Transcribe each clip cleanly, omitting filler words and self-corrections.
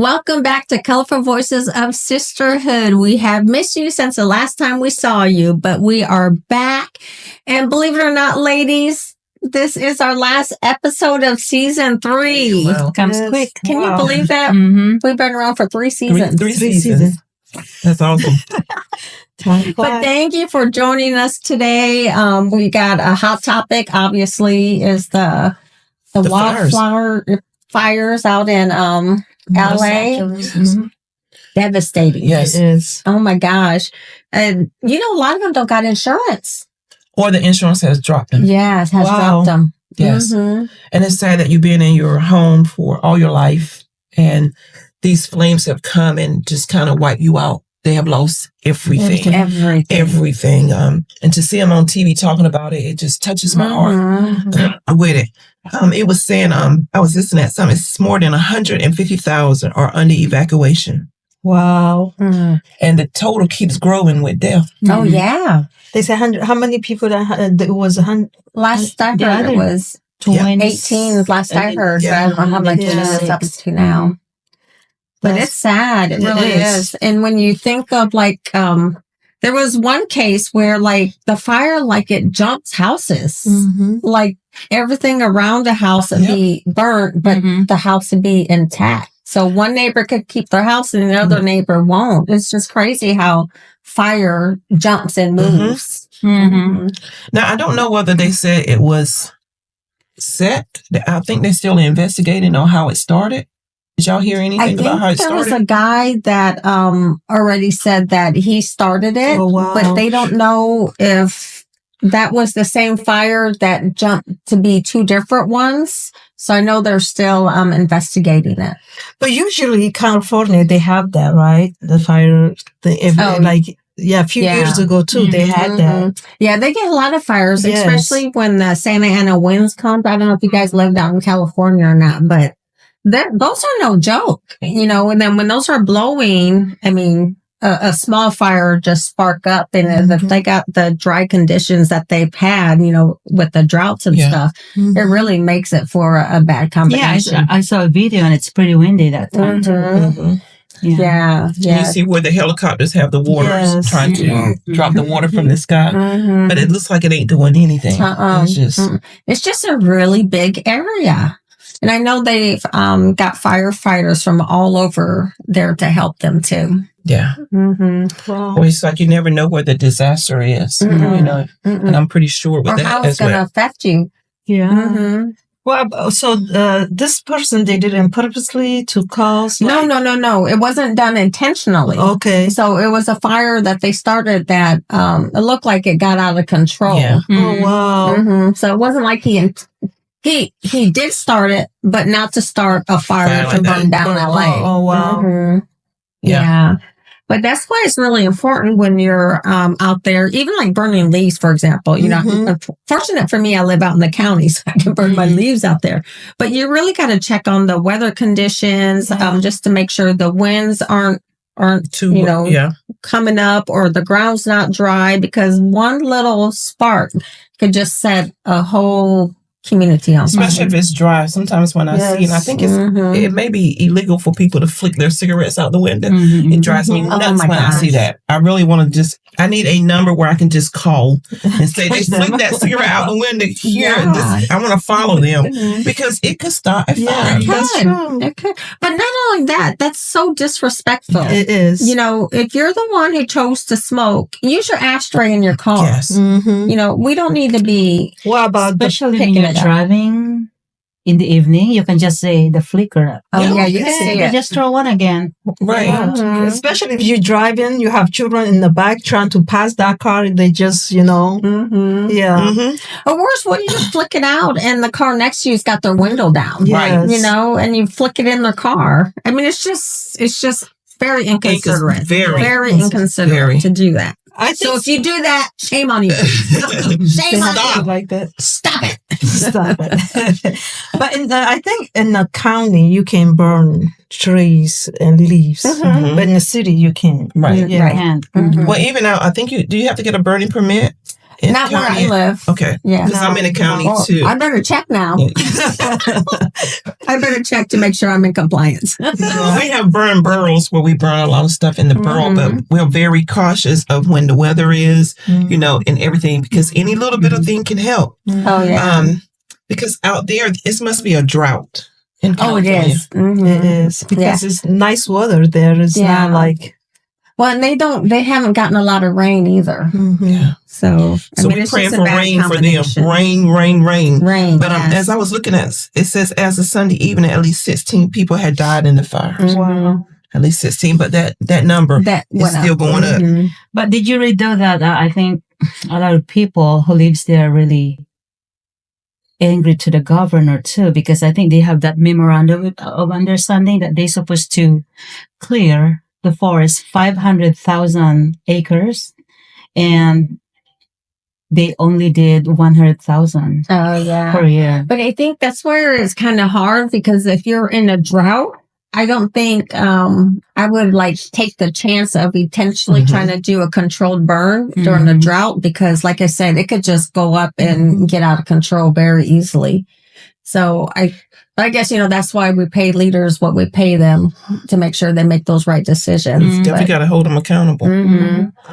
Welcome back to Colorful Voices of Sisterhood. We have missed you since the last time we saw you, but we are back. And believe it or not, ladies, this is our last episode of season 3. Well, Comes quick. Can you believe that? Mm-hmm. We've been around for 3 seasons. Three seasons. That's awesome. But thank you for joining us today. We got a hot topic, obviously, is the wildflower fires out in LA. Mm-hmm. Devastating. Yes. It is. Oh my gosh. And a lot of them don't got insurance. Or the insurance has dropped them. Yeah, it has dropped them. Yes. Mm-hmm. And it's sad that you've been in your home for all your life and these flames have come and just kind of wipe you out. They have lost everything. Everything. And to see them on TV talking about it, it just touches my heart with it. It was saying, I was listening at something, it's more than 150,000 are under evacuation. Wow. Mm. And the total keeps growing with death. Oh, yeah. They say 100. How many people it was 100? Last I heard it was 18 last I heard. So I don't know how much it's up to now. But it's sad. It really is. And when you think of there was one case where the fire, it jumps houses. Mm-hmm. Everything around the house would be burnt, but the house would be intact. So one neighbor could keep their house and the other neighbor won't. It's just crazy how fire jumps and moves. Mm-hmm. Now, I don't know whether they said it was set. I think they're still investigating on how it started. Did y'all hear anything about how it started? There was a guy that already said that he started it, but they don't know if that was the same fire that jumped to be 2 different ones. So I know they're still investigating it. But usually California, they have that, right? The fire, a few years ago too, they had that. Yeah, they get a lot of fires, especially when the Santa Ana winds come. I don't know if you guys lived out in California or not, but those are no joke, and then when those are blowing, a small fire just spark up, and if they got the dry conditions that they've had, with the droughts and stuff, it really makes it for a bad combination. Yeah, I saw a video and it's pretty windy that time too. Yeah. You see where the helicopters have the water trying to drop the water from the sky, but it looks like it ain't doing anything. It's just a really big area. And I know they've got firefighters from all over there to help them too. Yeah. Well, it's like you never know where the disaster is, and I'm pretty sure with that how it's going to affect you. Yeah. Well, so this person, they did it purposely to cause? No. It wasn't done intentionally. Okay. So it was a fire that they started that it looked like it got out of control. Yeah. Oh, wow. So it wasn't like he did start it, but not to start a fire to burn down LA. Oh, wow. Yeah. But that's why it's really important when you're out there, even burning leaves, for example. Fortunate for me, I live out in the county, so I can burn my leaves out there. But you really got to check on the weather conditions just to make sure the winds aren't too, coming up or the ground's not dry, because one little spark could just set a whole community on fire. Especially if it's dry. Sometimes when I see, and I think it may be illegal for people to flick their cigarettes out the window. It drives me nuts when I see that. I really want to I need a number where I can just call and say, they flick that cigarette out the window here. I want to follow them because it could start a fire. It could. But not only that, that's so disrespectful. It is. If you're the one who chose to smoke, use your ashtray in your car. Yes. We don't need to be. What about especially when you're driving in the evening? You can just say the flicker. Oh yeah, you can see it. Just throw one again. Right. Especially if you're driving, you have children in the back trying to pass that car, and they just, Or worse, what you just flick it out and the car next to you's got their window down. Yes. And you flick it in their car. It's just very inconsiderate. Very inconsiderate to do that. So if you do that, shame on you. Shame on you. Like that. Stop it. Stop it. But I think in the county, you can burn trees and leaves. But in the city, you can't. Right. Yeah. Well, even now, I think do you have to get a burning permit? Not where I live. Okay. Yeah. Because I'm in a county too. I better check now. I better check to make sure I'm in compliance. We have burn boroughs where we burn a lot of stuff in the borough, but we're very cautious of when the weather is, you know, and everything, because any little bit of thing can help. Oh, yeah. Because out there, it must be a drought. In California. It is. It is. Because it's nice weather there. It's not like... Well, and they haven't gotten a lot of rain either. Yeah. So we're praying for rain for them. Rain. But as I was looking at, it says as of Sunday evening, at least 16 people had died in the fires. Wow. At least 16, but that number is still going up. But did you read though that I think a lot of people who lives there are really angry to the governor too, because I think they have that memorandum of understanding that they're supposed to clear the forest 500,000 acres, and they only did 100,000 per year. But I think that's where it's kind of hard, because if you're in a drought, I don't think I would like take the chance of intentionally trying to do a controlled burn during a drought, because like I said, it could just go up and get out of control very easily. So I guess, you know, that's why we pay leaders what we pay them, to make sure they make those right decisions. Definitely got to hold them accountable.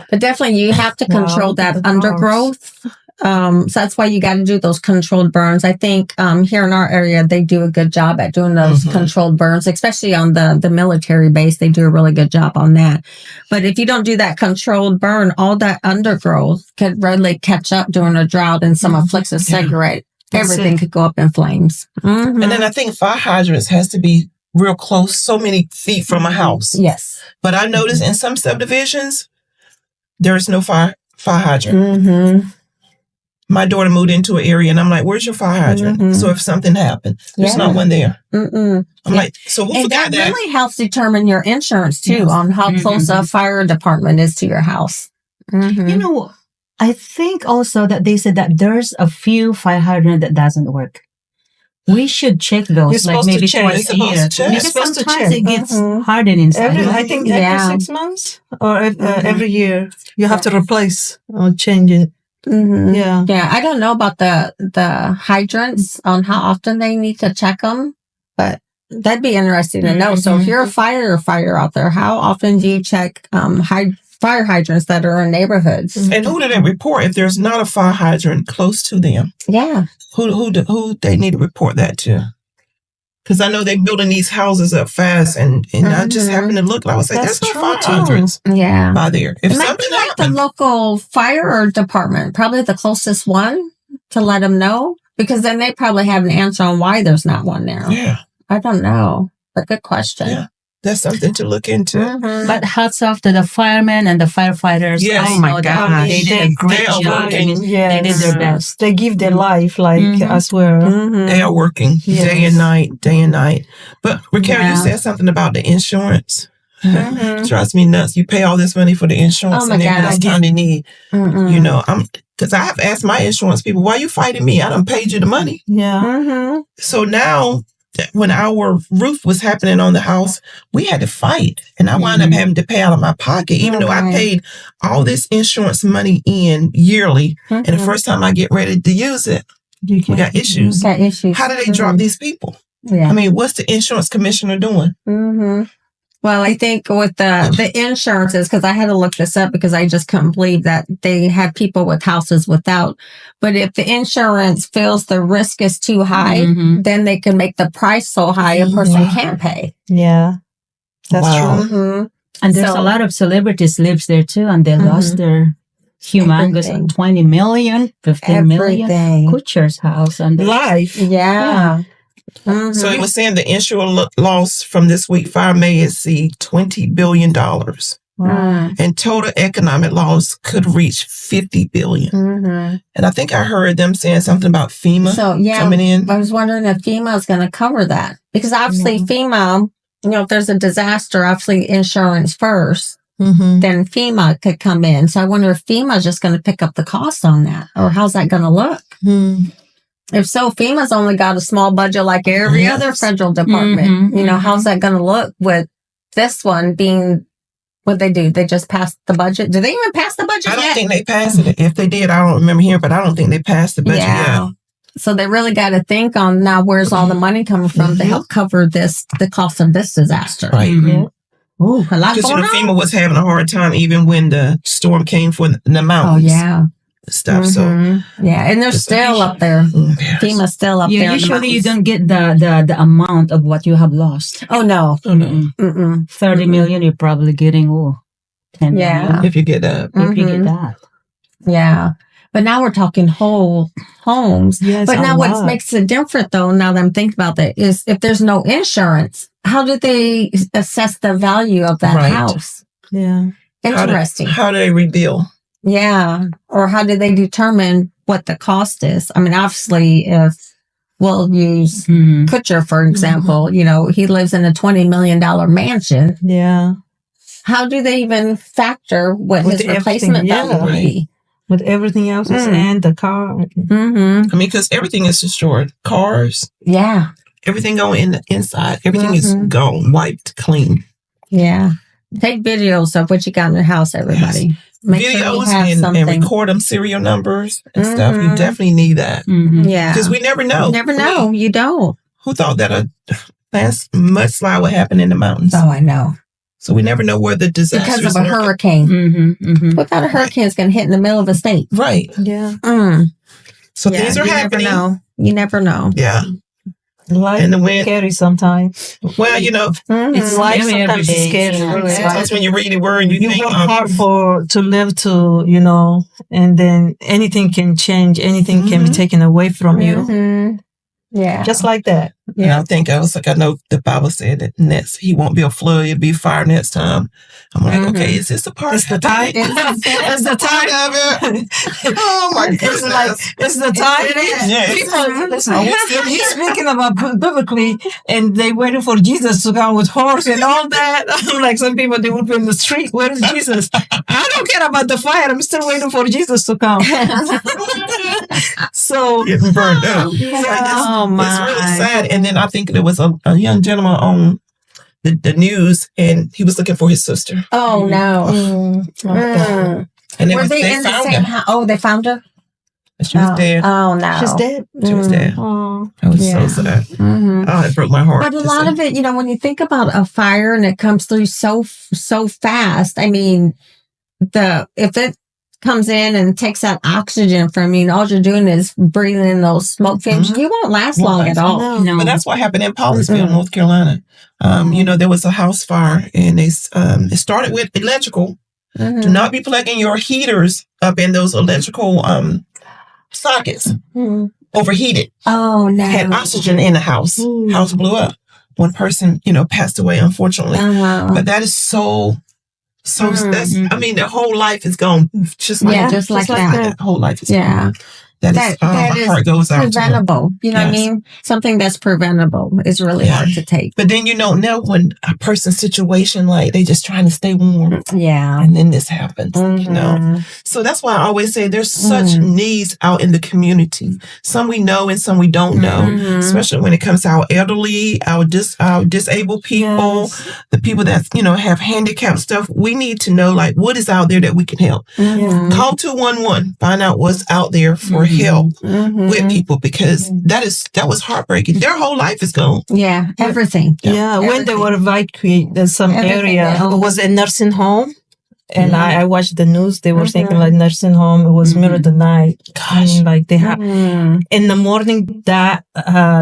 But definitely you have to control that undergrowth. So that's why you got to do those controlled burns. I think here in our area, they do a good job at doing those controlled burns, especially on the military base. They do a really good job on that. But if you don't do that controlled burn, all that undergrowth could readily catch up during a drought, and some afflicts a cigarette. Everything could go up in flames. And then I think fire hydrants has to be real close, so many feet from a house. Yes. But I noticed in some subdivisions, there is no fire hydrant. My daughter moved into an area, and I'm like, where's your fire hydrant? So if something happened, there's not one there. I'm like, so who forgot that? That really helps determine your insurance, too, on how close a fire department is to your house. You know, I think also that they said that there's a few fire hydrant that doesn't work. We should check those, like maybe twice a year. Because sometimes it gets hardened inside. I think every 6 months or every year you have to replace or change it. Yeah. I don't know about the hydrants on how often they need to check them, but that'd be interesting to know. So if you're a firefighter out there, how often do you check fire hydrants that are in neighborhoods? And who do they report if there's not a fire hydrant close to them? Yeah. Who they need to report that to? Because I know they're building these houses up fast, and I just happened to look, and I was like, there's no fire hydrants by there. If it might be like the local fire department, probably the closest one, to let them know, because then they probably have an answer on why there's not one there. Yeah. I don't know. But good question. Yeah. That's something to look into. But hats off to the firemen and the firefighters. Yes. Oh my God. They did a great job. They did their best. They give their life, as well. They are working day and night. But Raquel, you said something about the insurance. Drives me nuts. You pay all this money for the insurance, and then when it's time to need, you know, because I have asked my insurance people, why are you fighting me? I done paid you the money. Yeah. So now, when our roof was happening on the house, we had to fight. And I wound up having to pay out of my pocket, even though I paid all this insurance money in yearly. And the first time I get ready to use it, we got issues. How do they drop these people? I mean, what's the insurance commissioner doing? Well, I think with the insurances, because I had to look this up because I just couldn't believe that they had people with houses without. But if the insurance feels the risk is too high, then they can make the price so high a person can't pay. Yeah, that's true. And there's a lot of celebrities lives there too, and they lost their humongous 20 million, 15 million. Kutcher's house and life. Yeah. So it was saying the insurance loss from this week fire may exceed $20 billion. And total economic loss could reach $50 billion. And I think I heard them saying something about FEMA coming in. I was wondering if FEMA is going to cover that. Because obviously FEMA, you know, if there's a disaster, obviously insurance first, then FEMA could come in. So I wonder if FEMA is just going to pick up the cost on that, or how's that going to look? If so, FEMA's only got a small budget like every other federal department. You know, how's that going to look with this one being What they do? They just passed the budget. Do they even pass the budget I don't yet? think they passed it. If they did, I don't remember hearing, but I don't think they passed the budget yet. So they really got to think on now where's all the money coming from to help cover the cost of this disaster. Right. Ooh, a lot Because going on. FEMA was having a hard time even when the storm came for the mountains. Oh, yeah. Stuff. So and they're still up there. FEMA's still up there. Usually you don't get the amount of what you have lost. Oh, no. 30 million, you're probably getting 10 million. If you get that. If you get that. Yeah. But now we're talking whole homes. Yes, but now what makes it different, though, now that I'm thinking about that, is if there's no insurance, how do they assess the value of that house? Yeah. Interesting. How do they rebuild? Yeah. Or how do they determine what the cost is? I mean, obviously, if we'll use Kutcher, for example, you know, he lives in a $20 million mansion. Yeah. How do they even factor what his replacement value would be? With everything else and the car. I mean, because everything is destroyed. Cars. Yeah. Everything going in the inside. Everything is gone, wiped clean. Yeah. Take videos of what you got in your house, everybody. Make Videos sure you have and record them serial numbers and stuff. You definitely need that. Yeah. Because we never know. You never know. You don't. Who thought that a mudslide would happen in the mountains? Oh, I know. So we never know where the disaster is. Because of a hurricane. Who thought a hurricane is going to hit in the middle of a state? Right. Yeah. So things are happening. You never know. Yeah. Life and the wind scary sometimes. Well, you know, it's life sometimes is scary. Sometimes when you read the word and you think work hard to live to, you know, and then anything can change, anything can be taken away from you. Yeah. Just like that. And I think I know the Bible said that he won't be a flood, it'll be fire next time. I'm like, okay, is this the part? It's the time. It's the time of it. Oh my goodness. It's the time. He's speaking about biblically, and they waiting for Jesus to come with horse and all that. I'm like, some people, they would be in the street. Where is Jesus? I don't care about the fire. I'm still waiting for Jesus to come. So getting burned up. It's really sad. And then I think there was a young gentleman on the news, and he was looking for his sister. Oh no! And were they in the same house? Oh, they found her. She was dead. Oh no, she's dead. She was dead. Oh, that was so sad. Oh, it broke my heart. But a lot of it, you know, when you think about a fire and it comes through so fast, I mean, if it comes in and takes that oxygen from you, and all you're doing is breathing in those smoke fumes, you won't last long at all. No. But that's what happened in Paulinsville, North Carolina. You know, there was a house fire, and it started with electrical. Do not be plugging your heaters up in those electrical sockets. Overheated. Oh no! Had oxygen in the house. House blew up. One person, you know, passed away, unfortunately. But that is so that's, I mean, their whole life is gone. Just like that. Whole life is gone. That is my heart goes out preventable. You know what I mean? Something that's preventable is really hard to take. But then you don't know when a person's situation, like they just trying to stay warm. Yeah. And then this happens, you know? So that's why I always say there's such needs out in the community. Some we know and some we don't know, especially when it comes to our elderly, our disabled people, the people that, you know, have handicap stuff. We need to know, like, what is out there that we can help. Call 211, find out what's out there for help with people, because that was heartbreaking. Their whole life is gone. Yeah, everything. When they were evacuated some area, it was a nursing home, and I watched the news. They were thinking like nursing home. It was middle of the night. Gosh, like they have in the morning that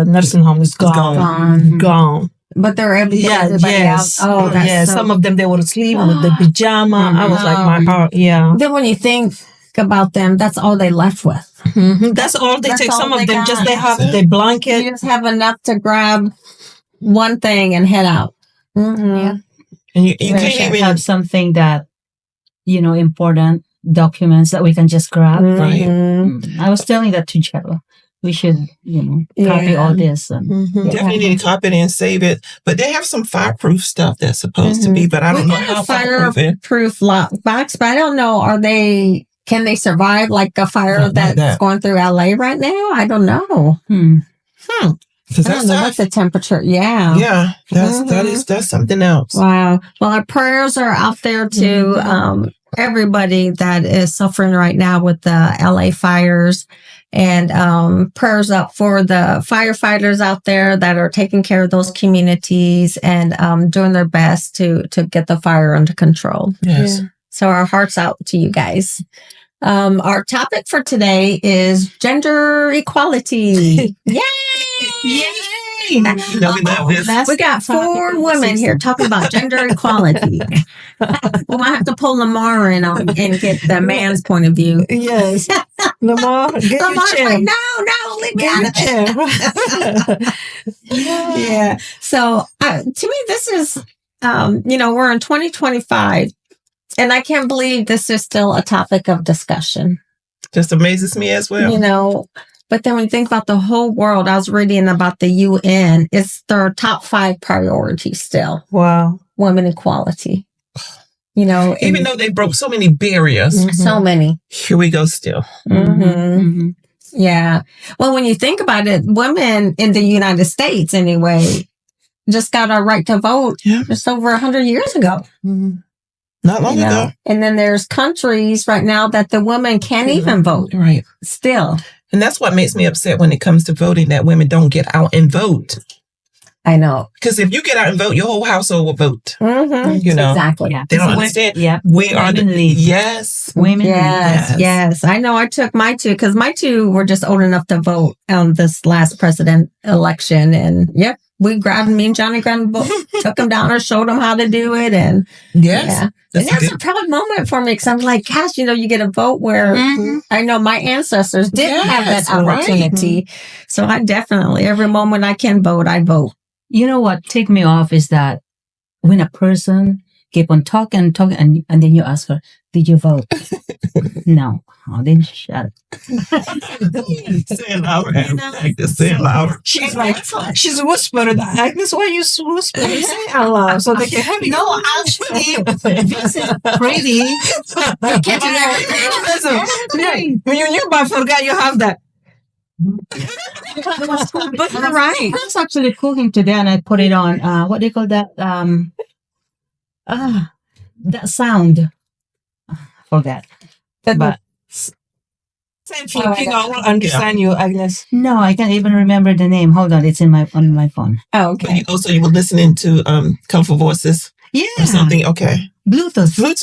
nursing home is gone. But they're able to get everybody out. Oh, that's some of them, they were sleeping with the pajama. I was like, my heart. Then when you think about them, that's all they left with. That's all they take. Some of them just they have the blanket. You just have enough to grab one thing and head out. And you can't even have something that, you know, important documents that we can just grab. I was telling that to Cheryl. We should, you know, copy all this. And, definitely need to copy it and save it. But they have some fireproof stuff that's supposed to be, but I don't know how fireproof box. But I don't know. Can they survive like a fire that's going through LA right now? I don't know. I don't know what's the temperature. Yeah. Yeah. That's something else. Wow. Well, our prayers are out there to everybody that is suffering right now with the LA fires, and prayers up for the firefighters out there that are taking care of those communities and doing their best to get the fire under control. Yes. Yeah. So our hearts out to you guys. Our topic for today is gender equality. Yay! Yay! We love this. We got 4 women here talking about gender equality. We might have to pull Lamar in and get the man's point of view. Yes. Lamar, get Lamar's your chair. like, no, leave me out of it. Yeah. So to me, this is, we're in 2025. And I can't believe this is still a topic of discussion. Just amazes me as well. But then when you think about the whole world, I was reading about the UN, it's their top 5 priorities still. Wow. Women equality. Even though they broke so many barriers. Mm-hmm. So many. Here we go still. Mm-hmm. Mm-hmm. Yeah. Well, when you think about it, women in the United States, anyway, just got our right to vote just over 100 years ago. Mm-hmm. Not long ago. And then there's countries right now that the women can't even vote. Right. Still. And that's what makes me upset when it comes to voting, that women don't get out and vote. I know. Because if you get out and vote, your whole household will vote. Mm-hmm. Exactly. Yeah. They don't understand. Yeah. We are the lead. Yes. Women. Yes. I know. I took my 2 because my 2 were just old enough to vote on this last president election. And we grabbed me and Johnny grabbed the book, took them down and showed them how to do it. And and that's a proud moment for me because I'm like, gosh, you get a vote where I know my ancestors didn't have that opportunity. Right. So I definitely, every moment I can vote, I vote. You know what take me off is that when a person keep on talking and then you ask her, did you vote? No. Oh, then shut up. Say it louder. Say it louder. She's like, she's whispering. Agnes, why are you whispering? Say it out loud so they can hear you. No, actually, this is pretty. When you might forget you have that. But you're right. I was actually cooking today and I put it on, what do you call that? That sound. Forget. But same Filipino, I will understand you, Agnes. No, I can't even remember the name. Hold on, it's on my phone. Oh, okay. Also, you were listening to Colorful Voices? Yeah. Or something? Okay. Bluetooth. Oh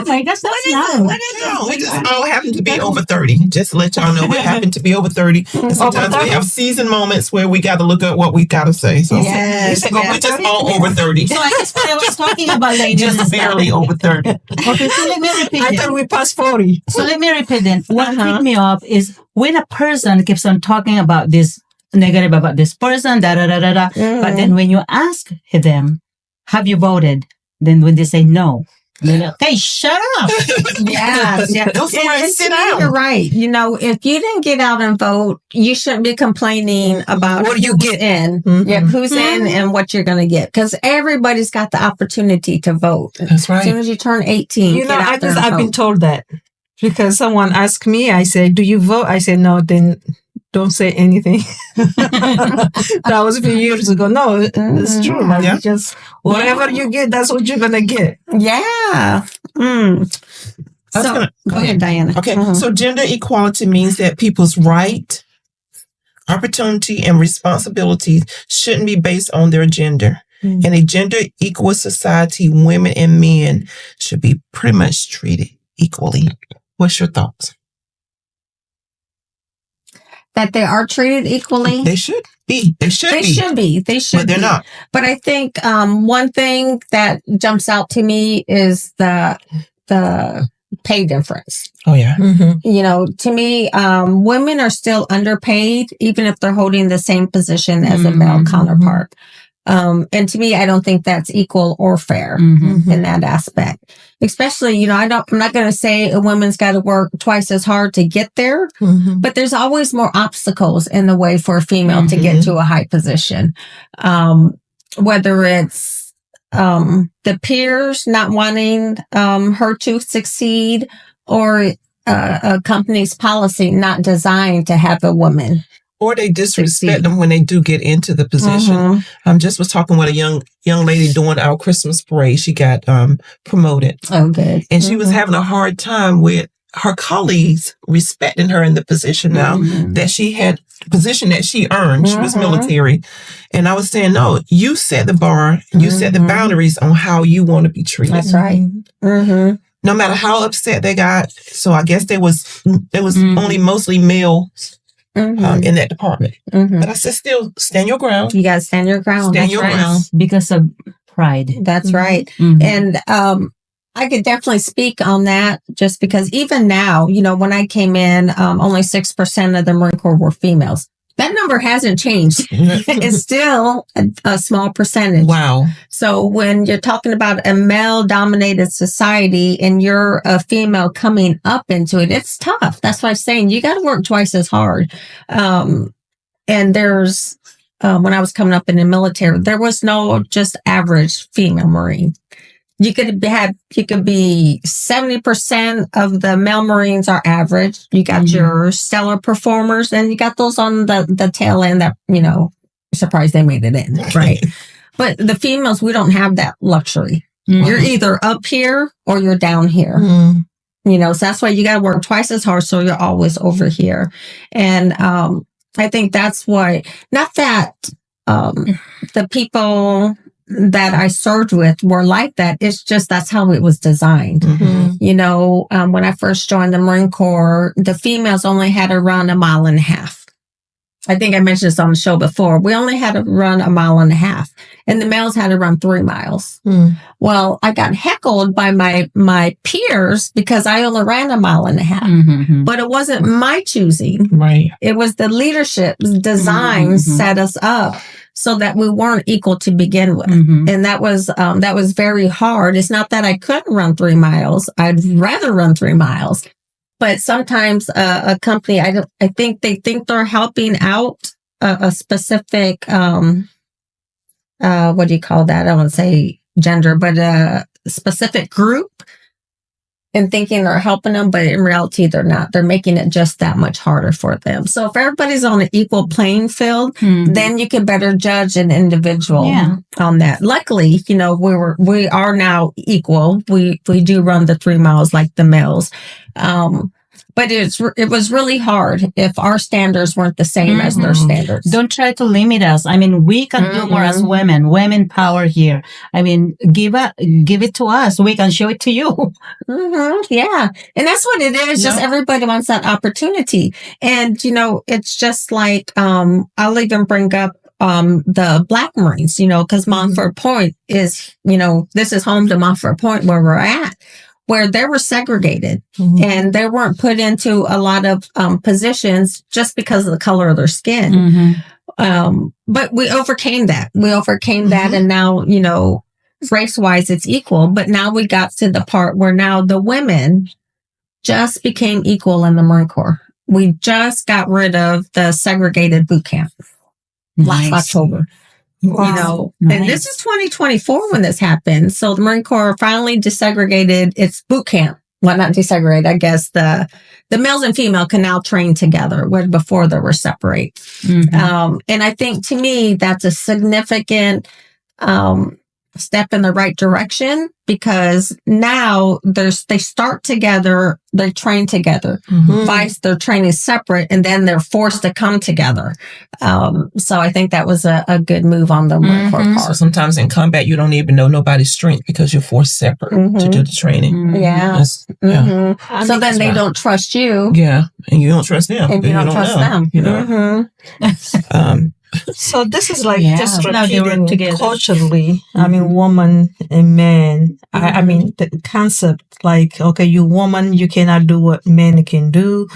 my gosh, that's loud. We just all happen to be over 30. Just to let y'all know, we happen to be over 30. And sometimes we have season moments where we got to look at what we got to say. So we're just all over 30. So I guess what I was talking about, ladies, just barely over 30. Okay, so let me repeat I thought we passed 40. So let me repeat then. What picked me up is when a person keeps on talking about this negative about this person, but then when you ask them, have you voted? Then when they say no, they're like, hey, shut up. Yes. Go somewhere and sit down. You're right. If you didn't get out and vote, you shouldn't be complaining about what you get in. Who's in and what you're going to get. Because everybody's got the opportunity to vote. That's right. As soon as you turn 18, I've been told that because someone asked me, I said, do you vote? I said, no, then don't say anything. That was a few years ago. No, it's true. Like just whatever you get, that's what you're gonna get. Yeah. Go ahead, Diana. Okay. So gender equality means that people's right, opportunity, and responsibilities shouldn't be based on their gender. In a gender equal society, women and men should be pretty much treated equally. What's your thoughts? That they are treated equally? They should be. They should be. But they're not. But I think one thing that jumps out to me is the pay difference. Oh, yeah. To me, women are still underpaid, even if they're holding the same position as a male counterpart. And to me, I don't think that's equal or fair in that aspect. Especially, I'm not going to say a woman's got to work twice as hard to get there, but there's always more obstacles in the way for a female to get to a high position. Whether it's the peers not wanting her to succeed, or a company's policy not designed to have a woman. Or they disrespect them when they do get into the position. Just was talking with a young lady doing our Christmas parade. She got promoted. Oh, good. And she was having a hard time with her colleagues respecting her in the position now that she had, position that she earned. She was military. And I was saying, no, you set the bar, you set the boundaries on how you want to be treated. That's right. No matter how upset they got. So I guess there was only mostly male in that department. But I said, still stand your ground. You got to stand your ground. Stand your ground. Because of pride. That's right. And I could definitely speak on that just because even now, you know, when I came in, only 6% of the Marine Corps were females. That number hasn't changed. It's still a small percentage. Wow. So when you're talking about a male-dominated society and you're a female coming up into it, it's tough. That's why I'm saying you got to work twice as hard. And there's, when I was coming up in the military, there was no just average female Marine. You could be 70% of the male Marines are average. You got your stellar performers, and you got those on the tail end that, you know, surprised they made it in, right? But the females, we don't have that luxury. You're either up here or you're down here. You know, so that's why you got to work twice as hard so you're always over here. And I think that's why, not that the people that I served with were like that. It's just that's how it was designed. You know, when I first joined the Marine Corps, the females only had to run 1.5 miles. I think I mentioned this on the show before. We only had to run 1.5 miles, and the males had to run 3 miles. Well, I got heckled by my peers because I only ran 1.5 miles, but it wasn't my choosing. Right. It was the leadership's design set us up so that we weren't equal to begin with. And that was very hard. It's not that I couldn't run 3 miles. I'd rather run 3 miles. But sometimes a company, I think they think they're helping out a specific, what do you call that? I don't want to say gender, but a specific group, and thinking they're helping them, but in reality, they're not. They're making it just that much harder for them. So if everybody's on an equal playing field, then you can better judge an individual on that. Luckily, you know, we are now equal. We do run the 3 miles like the males. But it was really hard if our standards weren't the same as their standards. Don't try to limit us. I mean, we can do more as women. Women power here. I mean, give it to us. We can show it to you. Yeah. And that's what it is. Just everybody wants that opportunity. And, you know, it's just like, I'll even bring up the Black Marines, you know, because Montfort Point is, you know, this is home to Montfort Point where we're at, where they were segregated and they weren't put into a lot of positions just because of the color of their skin. But we overcame that. And now, you know, race-wise, it's equal. But now we got to the part where now the women just became equal in the Marine Corps. We just got rid of the segregated boot camp last October. Wow. You know, and this is 2024 when this happened. So the Marine Corps finally desegregated its boot camp. Well, not desegregated, I guess the males and female can now train together, where before they were separate. And I think to me, that's a significant step in the right direction, because now they start together, they train together. Vice, they're training separate, and then they're forced to come together. So I think that was a good move on the Marine Corps part. So sometimes in combat, you don't even know nobody's strength because you're forced separate to do the training. So then they don't trust you. Yeah, and you don't trust them. And you don't trust them. You know. So this is like just repeating culturally. I mean, woman and man. I mean, the concept like, okay, you woman, you cannot do what men can do.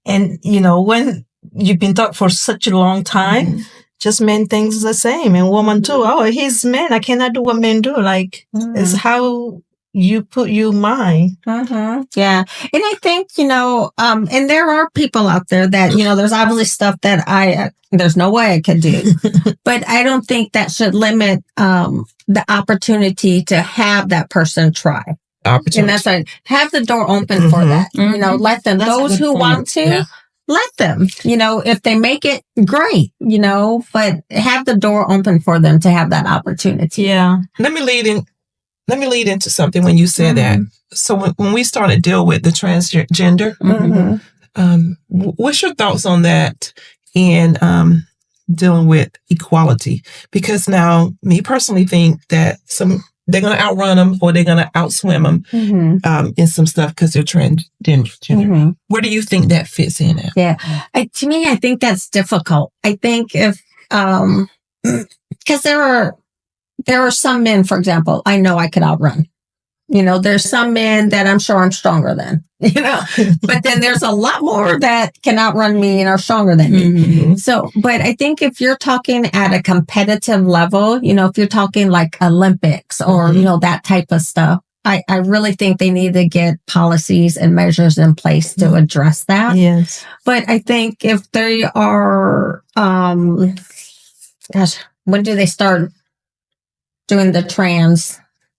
And, you know, when you've been taught for such a long time, just men thinks the same. And woman too. Oh, he's man. I cannot do what men do. Like, it's how you put your mind. Yeah. And I think, you know, and there are people out there that, you know, there's obviously stuff that there's no way I could do, but I don't think that should limit, the opportunity to have that person try. opportunity. And that's right. Have the door open for that. You know, let them, those who want to, let them, you know, if they make it, great, you know, but have the door open for them to have that opportunity. Yeah. Let me lead into something when you said that. So when we started to deal with the transgender, what's your thoughts on that and dealing with equality? Because now, me personally think that they're going to outrun them or they're going to outswim them in some stuff because they're transgender. Where do you think that fits in at? Yeah. To me, I think that's difficult. I think if, because there are some men, for example, I know I could outrun. You know, there's some men that I'm sure I'm stronger than, you know, but then there's a lot more that can outrun me and are stronger than me. So, but I think if you're talking at a competitive level, you know, if you're talking like Olympics or, you know, that type of stuff, I really think they need to get policies and measures in place to address that. Yes. But I think if they are, when do they start doing the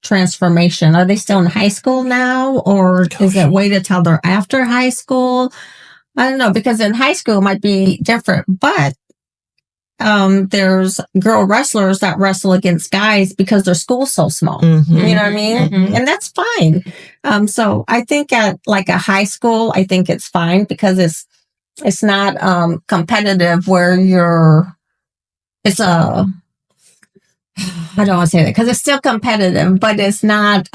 transformation? Are they still in high school now, or is it waited till they're after high school? I don't know, because in high school it might be different, but there's girl wrestlers that wrestle against guys because their school's so small. You know what I mean? And that's fine. So I think at like a high school, I think it's fine because it's not competitive where I don't want to say that because it's still competitive, but it's not,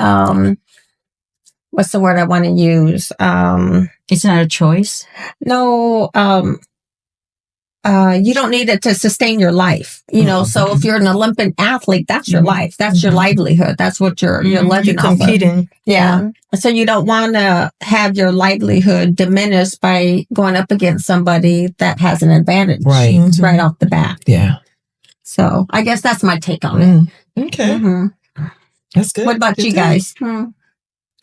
what's the word I want to use? It's not a choice. No, you don't need it to sustain your life, you know. So if you're an Olympic athlete, that's your life. That's your livelihood. That's what you're living off of. Competing. Yeah. So you don't want to have your livelihood diminished by going up against somebody that has an advantage right off the bat. Yeah. So I guess that's my take on it. Okay. That's good. What about you guys?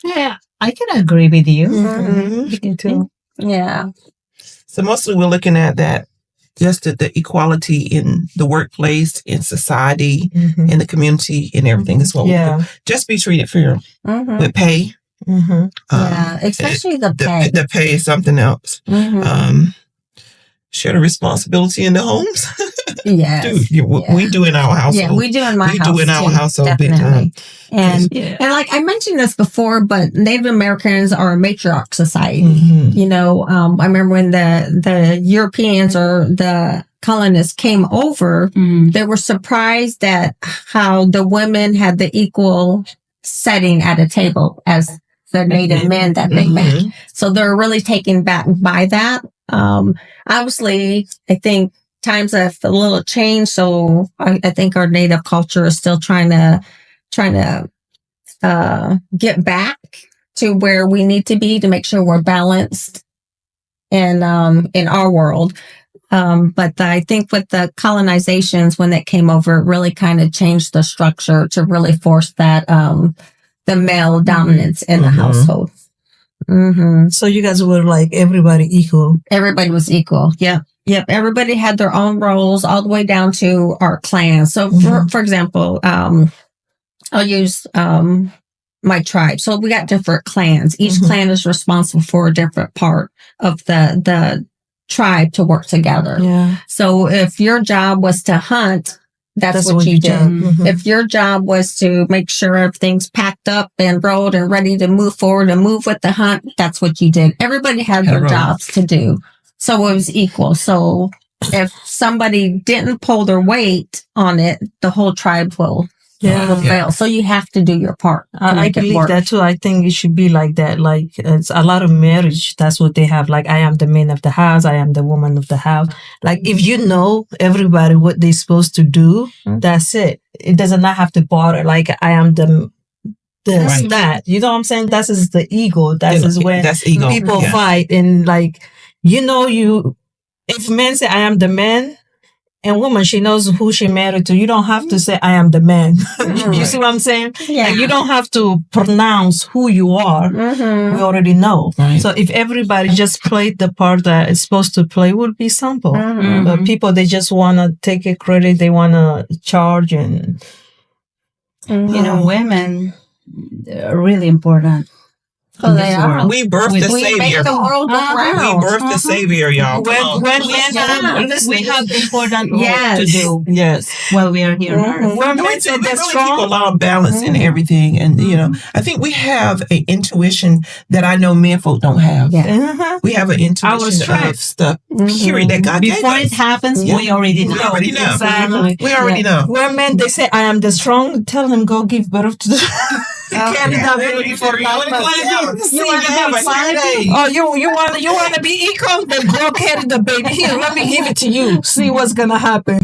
Yeah, I can agree with you. Me too. Yeah. So mostly we're looking at that, just the equality in the workplace, in society, in the community, and everything is what we just be treated fair with pay. Yeah, especially the pay. The pay is something else. Share the responsibility in the homes. Yes. We do in our household. Yeah, we do in my house. We do in our household. Definitely. And like I mentioned this before, but Native Americans are a matriarch society. You know, I remember when the Europeans or the colonists came over, they were surprised at how the women had the equal setting at a table as the Native men that they met. So they're really taken back by that. Obviously, I think times have a little changed. So I think our Native culture is still trying to get back to where we need to be to make sure we're balanced in our world. But I think with the colonizations, when that came over, it really kind of changed the structure to really force that, the male dominance in the household. So you guys were like everybody equal. Everybody was equal. Yep. Everybody had their own roles all the way down to our clans. So for example, I'll use, my tribe. So we got different clans. Each clan is responsible for a different part of the tribe to work together. Yeah. So if your job was to hunt, that's what you did. If your job was to make sure everything's packed up and rolled and ready to move forward and move with the hunt, that's what you did. Everybody had their jobs to do. So it was equal. So if somebody didn't pull their weight on it, the whole tribe will fail. So you have to do your part. I believe that too. I think it should be like that. Like it's a lot of marriage. That's what they have. Like I am the man of the house. I am the woman of the house. Like if you know everybody what they're supposed to do, that's it. It does not have to bother. Like I am the this, that. You know what I'm saying? That is the ego. That is when people fight. And like, if men say I am the man, and woman, she knows who she married to. You don't have to say, I am the man. You see what I'm saying? Yeah. Like, you don't have to pronounce who you are. We already know. So if everybody just played the part that it's supposed to play, it would be simple. But people, they just want to take a credit. They want to charge and... women really important. Oh, they are. We birthed the We make Savior. the world go round. We birthed the Savior, y'all. Come on. We have important work Yes. to do Yes. while we are here on earth. We're We meant to really be keep a strong. lot of balance in everything. And, I think we have an intuition that I know men folk don't have. Yeah. We have an intuition of stuff, period, that God gave Before it us. happens, we already know. We already know. Exactly. We already know. We're men, they say, I am the strong. Tell them, go give birth to the... Carry that baby for 9 months. You want to have a Saturday. Oh, you want to be equal? Then go carry the baby. Here, let me give it to you. See what's gonna happen.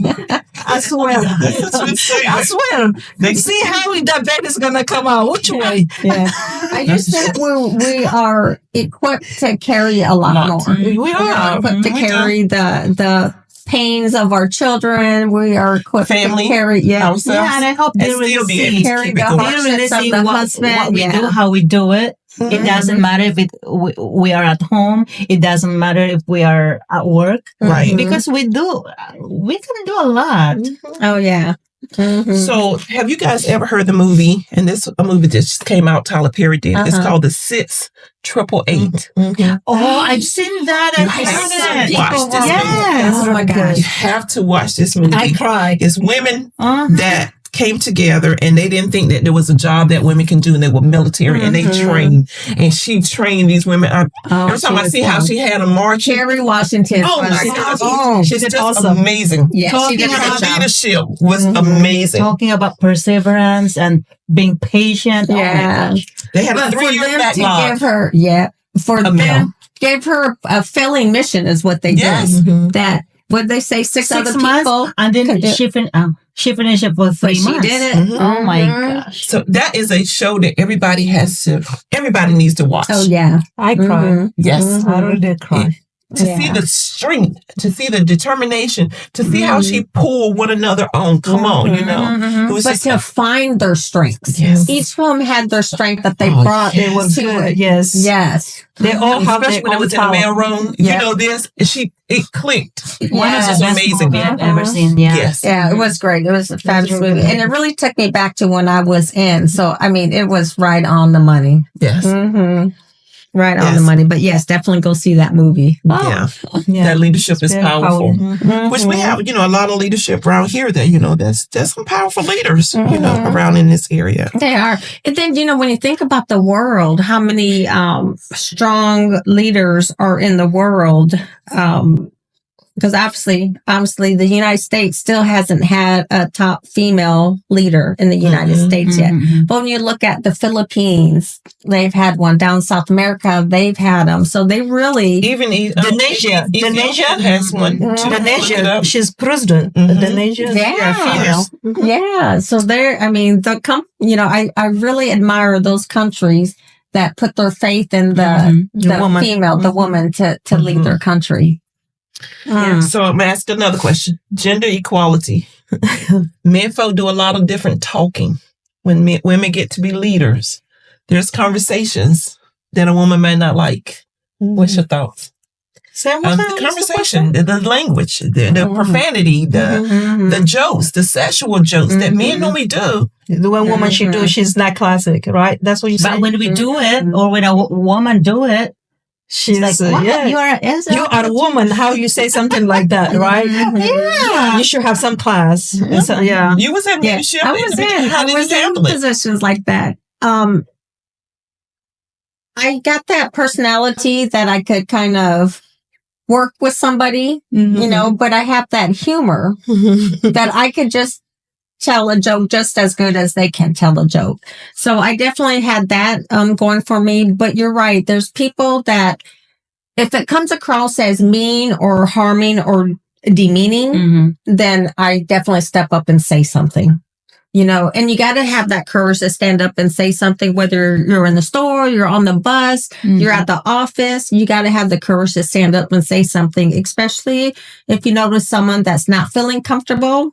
I swear. I swear. See how that baby's gonna come out. Which way? Yeah. I just think we are equipped to carry a lot more. We are equipped to carry the pains of our children. We are equipped Family, to carry. Yeah. ourselves. Yeah, and I hope they And really still be able see, to carry keep the it going. hardships of the husband. what we do, how we do it. It doesn't matter if we are at home. It doesn't matter if we are at work. Right. Because we can do a lot. Oh yeah. So, have you guys ever heard the movie? And this a movie that just came out. Tyler Perry did. It's called The 688. Oh, I've seen that. You I've have seen to that. watch this movie. Yes. Oh my gosh. You have to watch this movie. I cried. It's women that came together and they didn't think that there was a job that women can do, and they were military and they trained, and she trained these women. Every time I see how she had a march, Kerry Washington. oh my gosh, she's just awesome. amazing. Yeah, she did a Her good job. leadership was amazing. Talking about perseverance and being patient. Yeah. They had a But for 3-year them to backlog. give her, for A them, male. gave her a filling mission is what they Yes. did. That, what they say, six other months, people. and then could do- she finished it for 3 But she months. did it. Oh my gosh. So that is a show that everybody needs to watch. Oh yeah. I cried. Yes. I really cried. To see the strength, to see the determination, to see how she pulled one another on. Come on, It was But just to find their strengths. Yes. Each of them had their strength that they Oh, brought It was to good. it. Yes. Yes. They all have especially their when it own was in the talent. mail room. Yeah. You know this, it clicked. One of This the is best amazing. movie I've ever seen. Yeah. Yes. Yeah, it was great. It was a fabulous really movie. good. And it really took me back to when I was in. So, I mean, it was right on the money. Yes. Right on Yes. the money. But yes, definitely go see that movie. Yeah. That leadership is Very powerful. powerful. Which we have, a lot of leadership around here that, there's some powerful leaders, around in this area. They are. And then, when you think about the world, how many strong leaders are in the world? Because obviously, the United States still hasn't had a top female leader in the United States yet. But when you look at the Philippines, they've had one. Down South America, they've had them. So they really... Even Indonesia has one. Indonesia, she's president. Indonesia, Yeah. female. Yeah. So they're, I really admire those countries that put their faith in the woman. female, the woman to lead their country. So I'm gonna ask another question. Gender equality. Men folk do a lot of different talking. When women get to be leaders, there's conversations that a woman may not like. What's your thoughts? The conversation, the language, the profanity, the jokes, the sexual jokes that men normally do. The one woman she do, she's not classic, right? That's what you say. But when we do it, or when a woman do it, she's like, what? You are a woman. How you say something like that, right? Yeah. You should have some class. And so, yeah. You was in leadership. I was in positions like that. I got that personality that I could kind of work with somebody, but I have that humor that I could just tell a joke just as good as they can tell a joke. So I definitely had that going for me. But you're right. There's people that if it comes across as mean or harming or demeaning, then I definitely step up and say something. And you got to have that courage to stand up and say something, whether you're in the store, you're on the bus, you're at the office, you got to have the courage to stand up and say something, especially if you notice someone that's not feeling comfortable.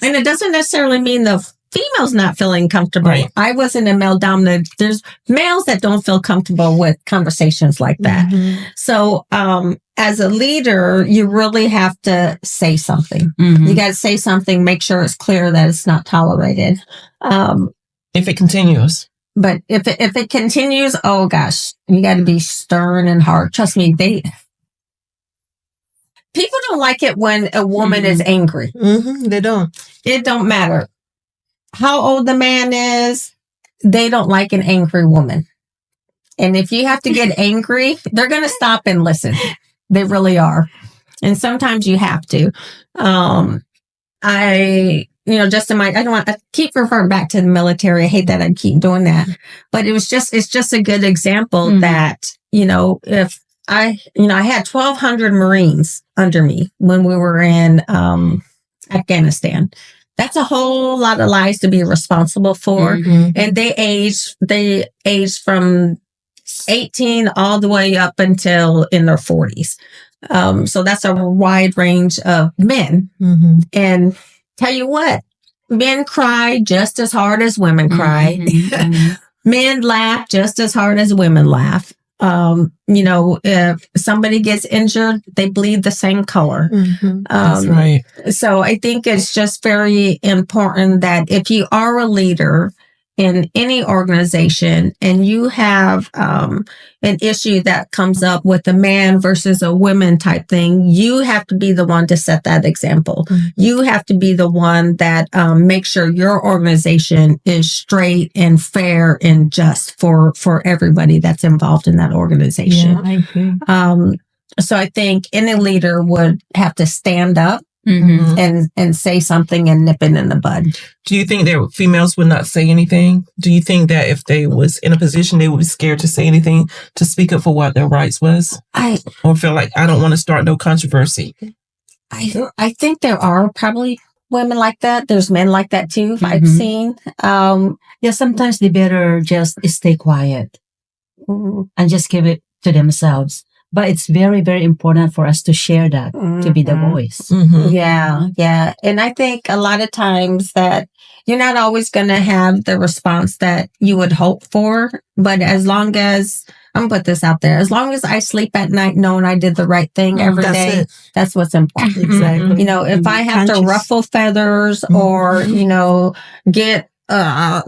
And it doesn't necessarily mean the female's not feeling comfortable. Right. I was in a male dominant. There's males that don't feel comfortable with conversations like that. So, as a leader, you really have to say something. You got to say something, make sure it's clear that it's not tolerated. If it continues. But if it continues, oh gosh, you got to be stern and hard. Trust me, people don't like it when a woman is angry. They don't. It don't matter how old the man is. They don't like an angry woman. And if you have to get angry, they're going to stop and listen. They really are. And sometimes you have to. I keep referring back to the military. I hate that I keep doing that, but it's just a good example that, if I had 1,200 Marines under me when we were in, Afghanistan. That's a whole lot of lives to be responsible for. And they aged from 18 all the way up until in their 40s. So that's a wide range of men. And tell you what, men cry just as hard as women cry. Men laugh just as hard as women laugh. If somebody gets injured, they bleed the same color. That's right. So I think it's just very important that if you are a leader in any organization and you have an issue that comes up with a man versus a woman type thing, you have to be the one to set that example. You have to be the one that makes sure your organization is straight and fair and just for everybody that's involved in that organization. Yeah, I agree. So I think any leader would have to stand up and say something and nip it in the bud. Do you think that females would not say anything? Do you think that if they was in a position, they would be scared to say anything, to speak up for what their rights was? Or feel like, I don't want to start no controversy? I think there are probably women like that. There's men like that too, I've seen. Sometimes they better just stay quiet and just give it to themselves. But it's very, very important for us to share that, to be the voice. Yeah. And I think a lot of times that you're not always going to have the response that you would hope for. But as long as, I'm going to put this out there, as long as I sleep at night knowing I did the right thing every day, that's what's important. Exactly. If I have to ruffle feathers or, get a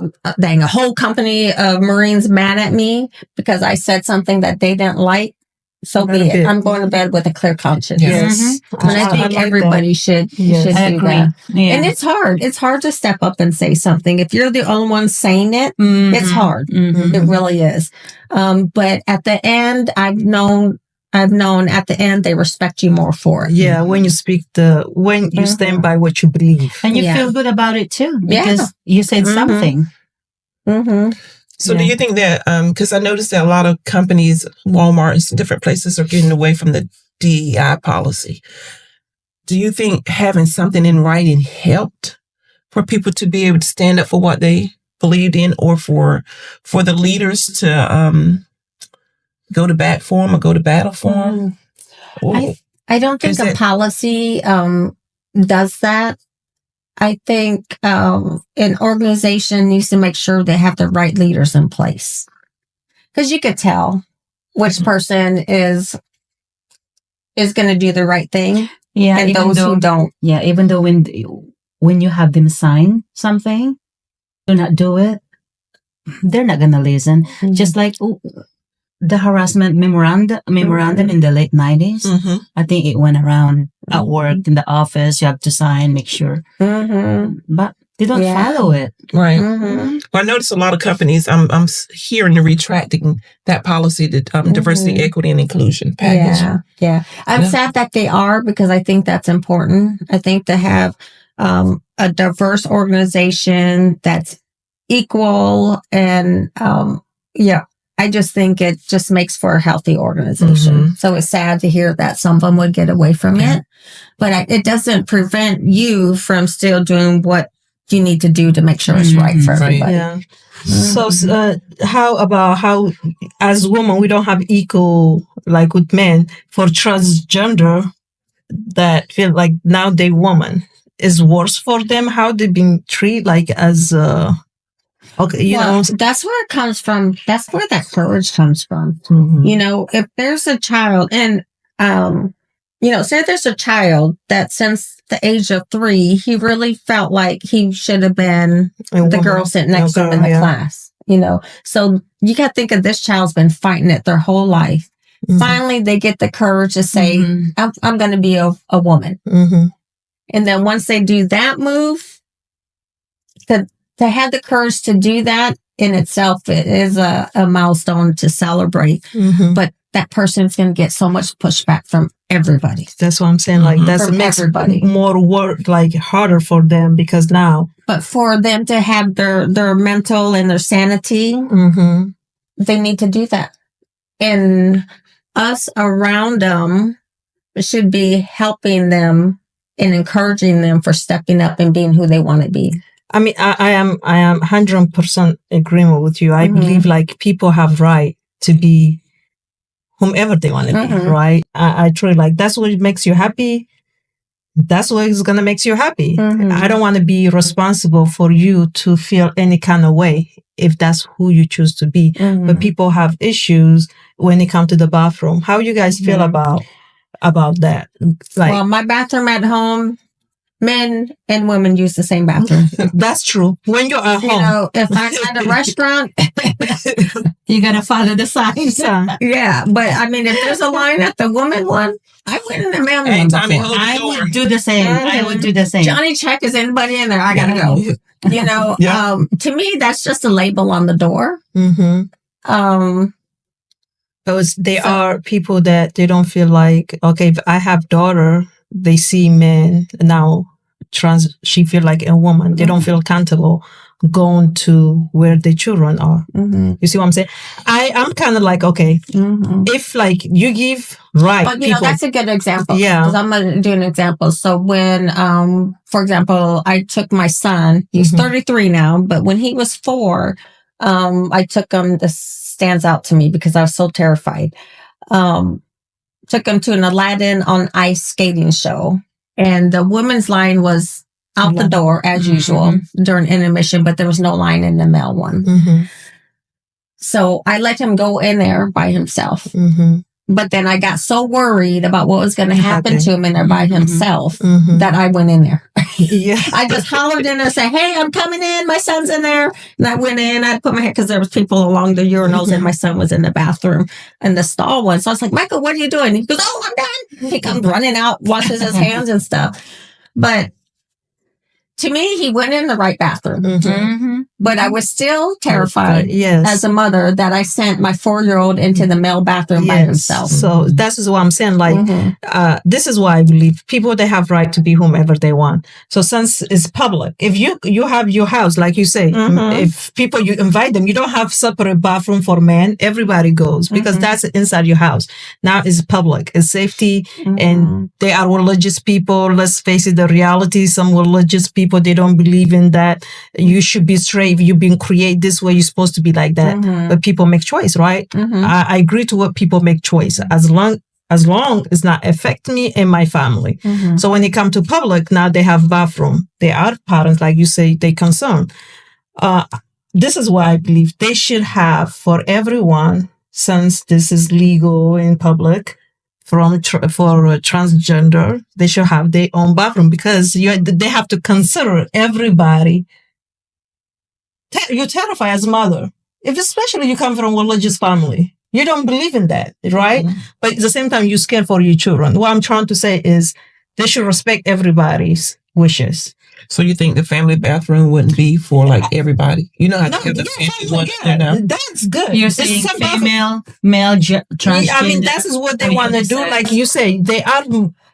whole company of Marines mad at me because I said something that they didn't like, so be it. I'm going to bed with a clear conscience. Yes. And I think everybody should do that. Yeah. And it's hard. It's hard to step up and say something. If you're the only one saying it, it's hard. It really is. But at the end, I've known at the end they respect you more for it. Yeah, when you speak when you stand by what you believe. And you feel good about it too, because you said something. So do you think that, because I noticed that a lot of companies, Walmart, different places are getting away from the DEI policy. Do you think having something in writing helped for people to be able to stand up for what they believed in, or for the leaders to go to bat for them or go to battle for them? I don't think a policy does that. I think an organization needs to make sure they have the right leaders in place, because you could tell which person is going to do the right thing, and those who don't. Yeah, even though when you have them sign something, do not do it, they're not going to listen. Just like the harassment memorandum in the late 90s. I think it went around at work, in the office. You have to sign, make sure. But they don't follow it. Right. Well, I noticed a lot of companies, I'm hearing the retracting that policy, the diversity, equity, and inclusion package. Yeah. I'm sad that they are, because I think that's important. I think to have a diverse organization that's equal and I just think it just makes for a healthy organization. So it's sad to hear that some of them would get away from it, but it doesn't prevent you from still doing what you need to do to make sure it's right for everybody. Yeah. So how as women we don't have equal like with men for transgender that feel like now they woman is worse for them? How they been treated like as okay, that's where it comes from. That's where that courage comes from. If there's a child and, say there's a child that since the age of 3, he really felt like he should have been the girl sitting next to him in the class. So you got to think of this child's been fighting it their whole life. Mm-hmm. Finally, they get the courage to say, mm-hmm. I'm going to be a woman. Mm-hmm. And then once they do that move, to have the courage to do that in itself, it is a milestone to celebrate. Mm-hmm. But that person's going to get so much pushback from everybody. That's what I'm saying. Like, that's from makes everybody more work, like harder for them because now. But for them to have their mental and their sanity, mm-hmm. they need to do that. And us around them should be helping them and encouraging them for stepping up and being who they want to be. I mean, I am 100% agreement with you. I mm-hmm. believe like people have right to be whomever they want to mm-hmm. be, right? I truly like, that's what makes you happy. That's what is going to make you happy. Mm-hmm. I don't want to be responsible for you to feel any kind of way if that's who you choose to be. Mm-hmm. But people have issues when they come to the bathroom. How you guys feel about that? Like, well, my bathroom at home, men and women use the same bathroom. That's true. When you're at home. If I'm at a restaurant, you got to follow the signs. Yeah. But I mean, if there's a line at the woman one, I went in the man one before. I would do the same. Mm-hmm. I would do the same. Johnny check, is anybody in there? I got to go. Yeah. To me, that's just a label on the door. Mm-hmm. Because are people that they don't feel like, okay, if I have daughter, they see men now she feel like a woman. They don't feel comfortable going to where the children are. Mm-hmm. You see what I'm saying? I'm kind of like, okay, mm-hmm. if like you give right, but people, that's a good example. Yeah, because I'm gonna do an example. So when, for example, I took my son. He's mm-hmm. 33 now, but when he was 4, I took him. This stands out to me because I was so terrified. Took him to an Aladdin on Ice skating show. And the women's line was out the door as mm-hmm. usual during intermission, but there was no line in the male one. Mm-hmm. So I let him go in there by himself. Mm-hmm. But then I got so worried about what was going to happen to him in there by himself mm-hmm. that I went in there. Yeah. I just hollered in there and said, hey, I'm coming in. My son's in there. And I went in. I put my hand, because there was people along the urinals mm-hmm. and my son was in the bathroom in the stall one. So I was like, Michael, what are you doing? He goes, oh, I'm done. He comes running out, washes his hands and stuff. But to me, he went in the right bathroom. Mm-hmm. But I was still terrified as a mother that I sent my 4-year-old into the male bathroom by himself. So that's what I'm saying. Like, mm-hmm. This is why I believe people, they have right to be whomever they want. So since it's public, if you have your house, like you say, mm-hmm. if people, you invite them, you don't have separate bathroom for men. Everybody goes because mm-hmm. that's inside your house. Now it's public, it's safety, mm-hmm. and they are religious people. Let's face it, the reality, some religious people, they don't believe in that. You should be straight. If you've been created this way, you're supposed to be like that. Mm-hmm. But people make choice, right? Mm-hmm. I agree to what people make choice as long it's not affect me and my family. Mm-hmm. So when they come to public, now they have bathroom. They are parents, like you say, they concern. This is why I believe they should have for everyone, since this is legal in public. For transgender, they should have their own bathroom because they have to consider everybody. You're terrified as a mother. If especially you come from a religious family, you don't believe in that, right? Mm-hmm. But at the same time, you're scared for your children. What I'm trying to say is they should respect everybody's wishes. So you think the family bathroom wouldn't be for like everybody? You know how to have the family one there now? That's good. You're saying female, male, transgender. I mean, that is what they want to do. Like you say, they are.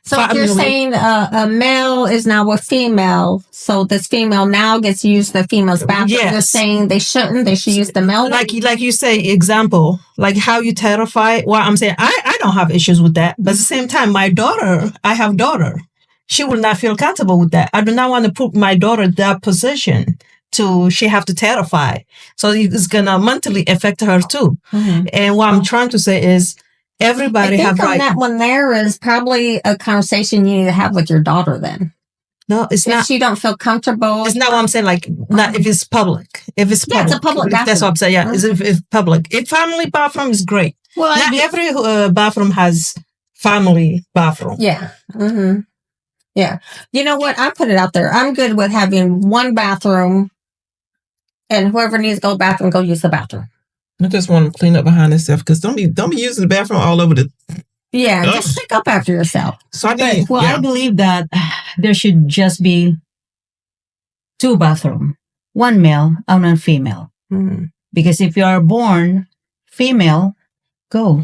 So if you're saying a male is now a female, so this female now gets to use the female's bathroom. Yes. You're saying they shouldn't. They should use the male. Like you say, example, like how you terrify. Well, I'm saying I don't have issues with that, but at the same time, I have daughter. She will not feel comfortable with that. I do not want to put my daughter in that position she have to terrify. So it's going to mentally affect her too. Mm-hmm. And what I'm trying to say is everybody have right. That one there is probably a conversation you need to have with your daughter then. No, it's not. If she don't feel comfortable. It's not what I'm saying. Like, not if it's public. If it's public. Yeah, it's a public bathroom. That's what I'm saying. Yeah, mm-hmm. If public. If family bathroom is great. Well, not every bathroom has family bathroom. Yeah. Mm-hmm. Yeah. You know what? I put it out there. I'm good with having one bathroom and whoever needs to go to the bathroom, go use the bathroom. I just want to clean up behind themselves because don't be using the bathroom all over the. Yeah, just pick up after yourself. So I believe that there should just be 2 bathrooms, one male and one female. Mm-hmm. Because if you are born female, go.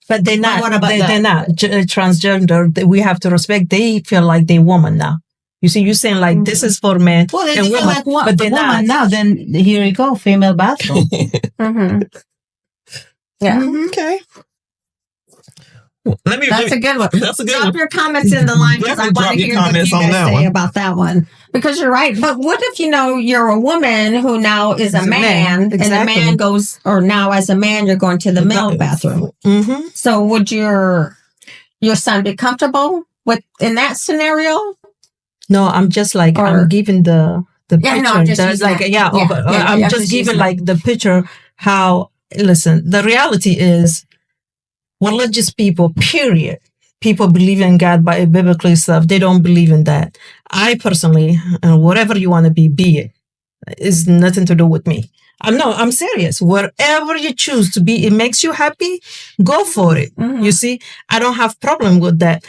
But they're not. What about they're not transgender. We have to respect. They feel like they're woman now. You see, you're saying like this is for men and women, like but they're not. Now, then here you go, female bathroom. Mm-hmm. Yeah. Mm-hmm. Okay. That's a good one. That's a good Drop one. your comments in the line because I want to hear what you guys say about that one. Because you're right. But what if, you're a woman who now is a man, exactly. and the man goes, or now as a man, you're going to the male bathroom. Mm-hmm. So would your son be comfortable in that scenario? No, I'm just like, I'm giving the picture. No, I'm just like, I'm just giving like the picture how, listen, the reality is religious people, period. People believe in God by biblically stuff. They don't believe in that. I personally, whatever you want to be it. It's nothing to do with me. I'm serious. Wherever you choose to be, it makes you happy, go for it. Mm-hmm. You see, I don't have problem with that.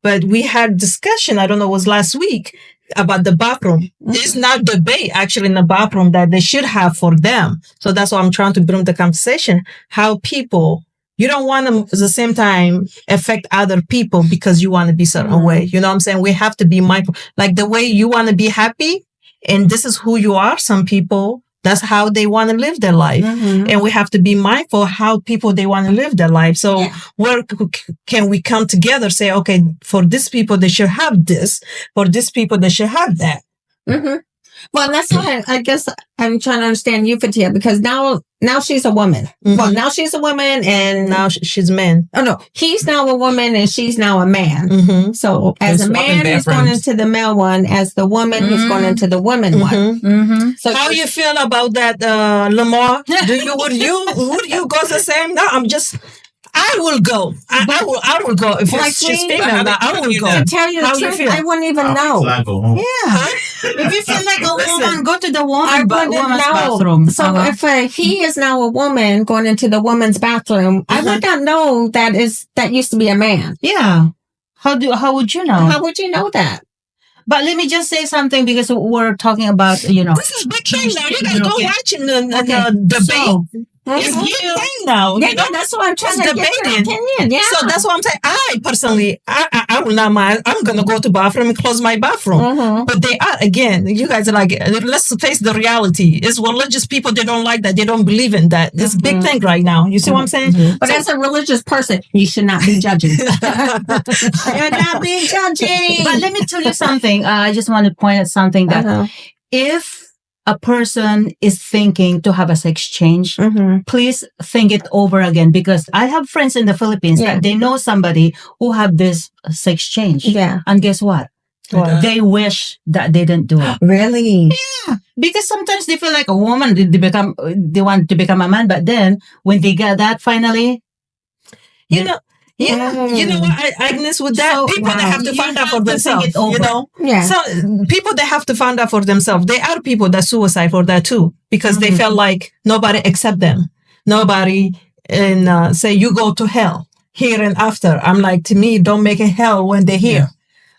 But we had discussion, I don't know, it was last week, about the bathroom. Mm-hmm. It's not debate actually in the bathroom that they should have for them. So that's why I'm trying to bring the conversation. How people, you don't want to at the same time affect other people because you want to be certain way. You know what I'm saying? We have to be mindful. Like the way you want to be happy and this is who you are. Some people, that's how they want to live their life. Mm-hmm. And we have to be mindful how people, they want to live their life. So where can we come together, say, okay, for these people, they should have this. For these people, they should have that. Mm-hmm. Well, that's why I guess I'm trying to understand you, Fatia, because now she's a woman. Mm-hmm. Well, now she's a woman and now she's a man. Oh, no. He's now a woman and she's now a man. Mm-hmm. So as a man who's going into the male one, as the woman who's going into the woman one. Mm-hmm. So how you feel about that, Lamar? Would you go the same? No, I will go. I will go. If she's female, I will go. To tell you the truth, I wouldn't even know. Yeah. If you feel like a woman, go to the woman's bathroom. So if he is now a woman going into the woman's bathroom, I would not know that used to be a man. Yeah. How would you know? How would you know that? But let me just say something because we're talking about, This is big thing now. You gotta go watching the debate. It's big thing now. Yeah, that's what I'm trying to get your opinion. Yeah. So that's what I'm saying. I personally, I will not mind. I'm gonna go to bathroom and close my bathroom. Mm-hmm. But they are, again, you guys are like, let's face the reality. It's religious people, they don't like that. They don't believe in that. It's a big thing right now. You see what I'm saying? Mm-hmm. But as a religious person, you should not be judging. You're not being judging. But let me tell you something. I just want to point out something that if a person is thinking to have a sex change, please think it over again, because I have friends in the Philippines that they know somebody who have this sex change. Yeah. And guess what? They wish that they didn't do it. Really? Yeah. Because sometimes they feel like a woman, they want to become a man, but then when they get that finally, you know what, Agnes, with that, so, people that have to find out for themselves, Yeah. So people that have to find out for themselves, there are people that suicide for that too, because they felt like nobody accept them. Nobody, and say, you go to hell here and after. I'm like, to me, don't make it hell when they're here.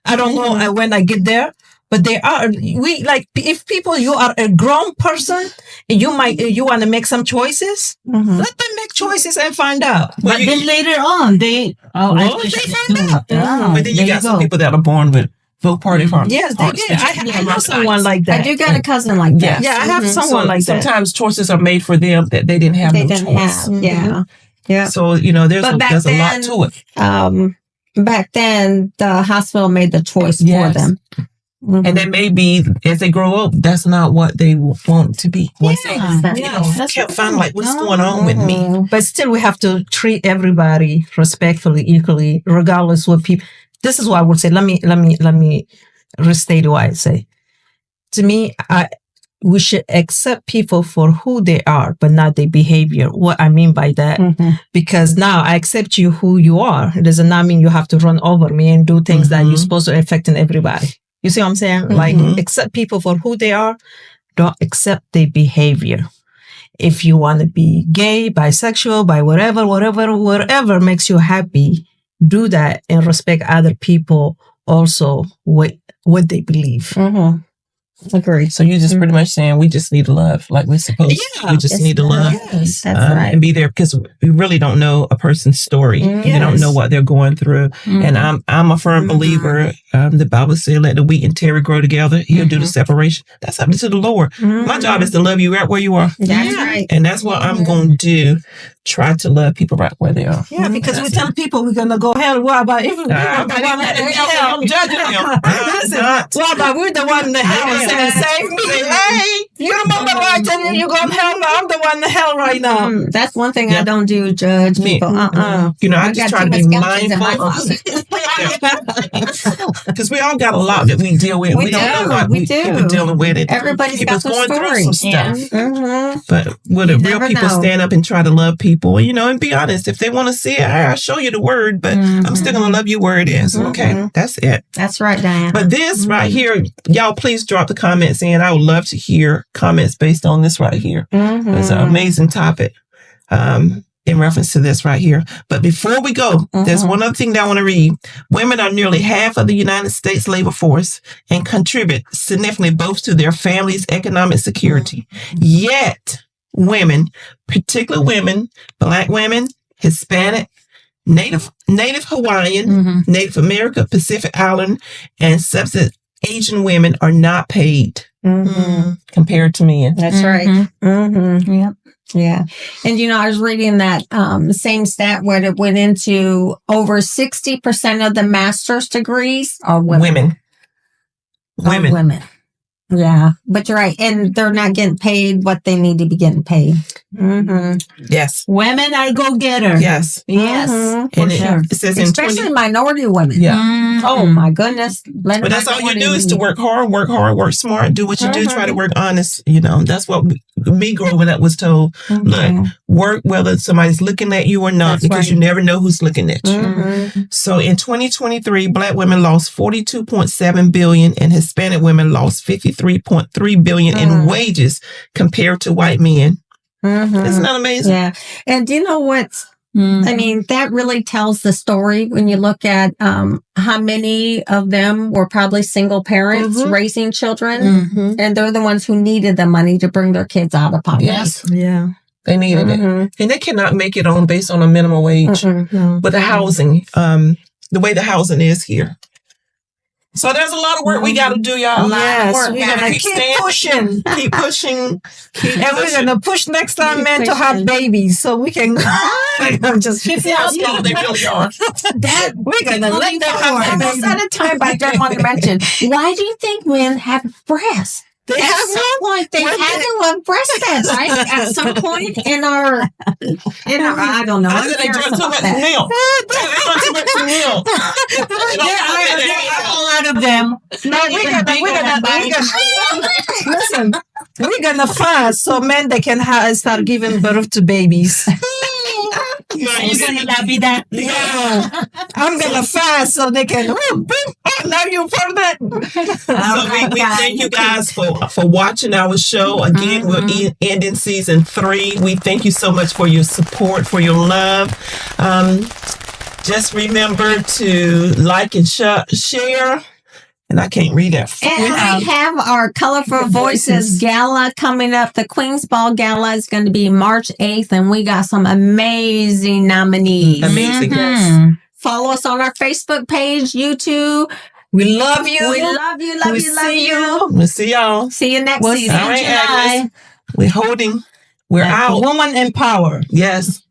I don't know when I get there. But if people, you are a grown person, and you want to make some choices, let them make choices and find out. But then later on, they find out. But then you got some people that are born with both party farms. Yes, they did. I know someone like that. I do got a cousin like that. Yeah, I have someone like that. Sometimes choices are made for them that they didn't have choice. Yeah. So, there's a lot to it. Back then, the hospital made the choice for them. Mm-hmm. And then maybe as they grow up, that's not what they want to be. Once they can't find like what's going on with me. But still, we have to treat everybody respectfully, equally, regardless what people. This is what I would say. Let me restate what I say. To me, we should accept people for who they are, but not their behavior. What I mean by that, because now I accept you who you are. It does not mean you have to run over me and do things that you're supposed to affect in everybody. You see what I'm saying? Like, accept people for who they are, don't accept their behavior. If you want to be gay, bisexual, by whatever makes you happy, do that and respect other people also what they believe. Agreed. So you're just pretty much saying we just need to love like we're supposed to. We just need to love that's right. and be there because we really don't know a person's story. You don't know what they're going through. And I'm a firm believer. The Bible said, let the wheat and tare grow together. He'll do the separation. That's up to the Lord. My job is to love you right where you are. That's right. And that's what I'm going to do. Try to love people right where they are. Yeah, because we tell people we're going to go hell. What about if we're the one I'm judging them. What about we're the one in the hell saying, save me? Hey, you remember what I tell you? You're going to hell? I'm the one in the hell right now. That's one thing I don't do, judge people. You know, I just try to be mindful. Because we all got a lot that we deal with. We don't know what people dealing with. Everybody's got going story. through some stuff. But will the real people stand up and try to love people? You know, and be honest. If they want to see it, I'll show you the word, but I'm still going to love you where it is. Okay, that's it. That's right, Diana. But this right here, y'all please drop the comments in. I would love to hear comments based on this right here. It's an amazing topic in reference to this right here. But before we go, there's one other thing that I want to read. Women are nearly half of the United States labor force and contribute significantly both to their family's economic security. Yet, women, particularly women, Black women, Hispanic, Native Hawaiian, Native American, Pacific Island, and Sub-Saharan Asian women are not paid compared to men. That's right. Yep. Yeah. And, you know, I was reading that same stat where it went into over 60% of the master's degrees are women. Women. Yeah. But you're right. And they're not getting paid what they need to be getting paid. Yes. Women are go-getters. Yes. Yes. And it says especially minority women. Yeah. Oh, my goodness. But that's all you do is to work hard, work smart, do what you do, try to work honest. You know, that's what me growing up was told. Look, work whether somebody's looking at you or not, because you never know who's looking at you. So in 2023, Black women lost $42.7 billion and Hispanic women lost $53.3 billion in wages compared to white men. Isn't that amazing? Yeah. And do you know what? I mean, that really tells the story when you look at how many of them were probably single parents raising children. And they're the ones who needed the money to bring their kids out of poverty. Yes. Yeah. They needed it. And they cannot make it on based on a minimum wage. But the housing, the way the housing is here. So there's a lot of work we got to do, y'all. Yes, we're going to keep pushing. Keep pushing. And we're going to push next time men to have babies so we can just keep they really are. We're going to let them have babies. At a time, I don't want to mention, why do you think men have breasts? They at some point, they had to have breastfed, right? At some point in our I don't know. I said they drunk too much milk. There are a lot of them. No, listen, we're gonna fast so men they can start giving birth to babies. You're gonna be that. Yeah, I'm gonna fast so they can. Now you for that. So we thank you guys for watching our show. Again, we're ending season 3. We thank you so much for your support, for your love. Just remember to like and share. And I can't read that. And we have our Colorful Voices Gala coming up. The Queen's Ball Gala is going to be March 8th, and we got some amazing nominees. Amazing, yes. Follow us on our Facebook page, YouTube. We love you. We love you, love you, love you. We'll see y'all. See you next season. All right, Agnes. We're holding. We're out. Woman in power. Yes.